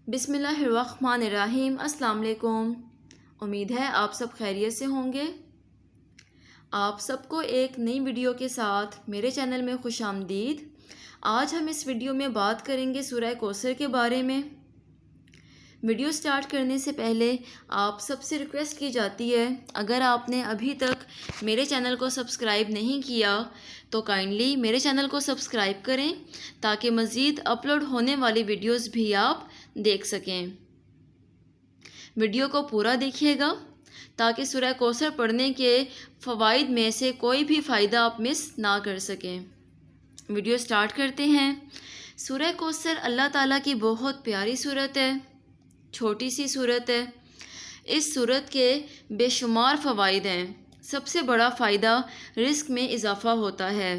بسم اللہ الرحمن الرحیم۔ السلام علیکم۔ امید ہے آپ سب خیریت سے ہوں گے۔ آپ سب کو ایک نئی ویڈیو کے ساتھ میرے چینل میں خوش آمدید۔ آج ہم اس ویڈیو میں بات کریں گے سورہ کوثر کے بارے میں۔ ویڈیو سٹارٹ کرنے سے پہلے آپ سب سے ریکویسٹ کی جاتی ہے، اگر آپ نے ابھی تک میرے چینل کو سبسکرائب نہیں کیا تو کائنڈلی میرے چینل کو سبسکرائب کریں تاکہ مزید اپلوڈ ہونے والی ویڈیوز بھی آپ دیکھ سکیں۔ ویڈیو کو پورا دیکھیے گا تاکہ سورہ کوثر پڑھنے کے فوائد میں سے کوئی بھی فائدہ آپ مس نہ کر سکیں۔ ویڈیو سٹارٹ کرتے ہیں۔ سورہ کوثر اللہ تعالیٰ کی بہت پیاری سورت ہے، چھوٹی سی سورت ہے۔ اس سورت کے بے شمار فوائد ہیں۔ سب سے بڑا فائدہ رزق میں اضافہ ہوتا ہے۔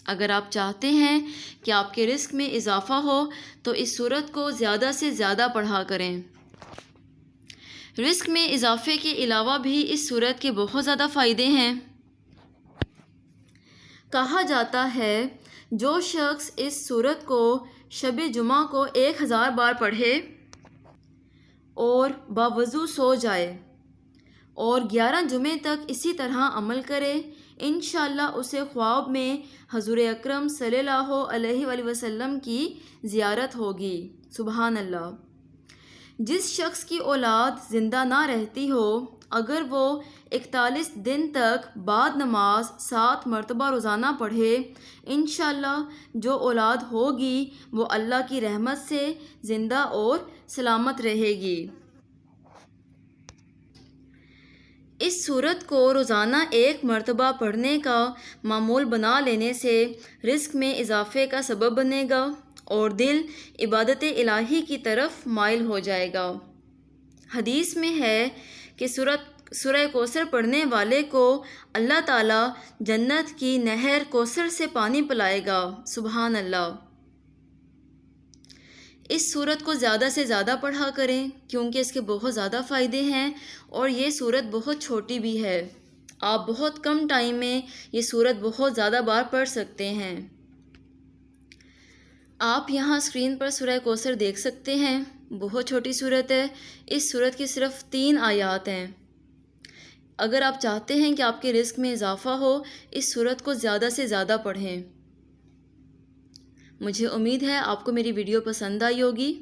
اگر آپ چاہتے ہیں کہ آپ کے رزق میں اضافہ ہو تو اس سورت کو زیادہ سے زیادہ پڑھا کریں۔ رزق میں اضافے کے علاوہ بھی اس سورت کے بہت زیادہ فائدے ہیں۔ کہا جاتا ہے جو شخص اس سورت کو شب جمعہ کو 1000 بار پڑھے اور باوضو سو جائے اور 11 جمعے تک اسی طرح عمل کرے، انشاءاللہ اسے خواب میں حضور اکرم صلی اللہ علیہ وآلہ وسلم کی زیارت ہوگی۔ سبحان اللہ۔ جس شخص کی اولاد زندہ نہ رہتی ہو، اگر وہ 41 دن تک بعد نماز 7 مرتبہ روزانہ پڑھے، انشاءاللہ جو اولاد ہوگی وہ اللہ کی رحمت سے زندہ اور سلامت رہے گی۔ اس سورت کو روزانہ 1 مرتبہ پڑھنے کا معمول بنا لینے سے رزق میں اضافے کا سبب بنے گا اور دل عبادت الہی کی طرف مائل ہو جائے گا۔ حدیث میں ہے کہ سورہ کوثر پڑھنے والے کو اللہ تعالیٰ جنت کی نہر کوثر سے پانی پلائے گا۔ سبحان اللہ۔ اس سورت کو زیادہ سے زیادہ پڑھا کریں کیونکہ اس کے بہت زیادہ فائدے ہیں اور یہ سورت بہت چھوٹی بھی ہے۔ آپ بہت کم ٹائم میں یہ سورت بہت زیادہ بار پڑھ سکتے ہیں۔ آپ یہاں اسکرین پر سورہ کوثر دیکھ سکتے ہیں، بہت چھوٹی سورت ہے۔ اس سورت کی صرف 3 آیات ہیں۔ اگر آپ چاہتے ہیں کہ آپ کے رزق میں اضافہ ہو، اس سورت کو زیادہ سے زیادہ پڑھیں۔ مجھے امید ہے آپ کو میری ویڈیو پسند آئی ہوگی۔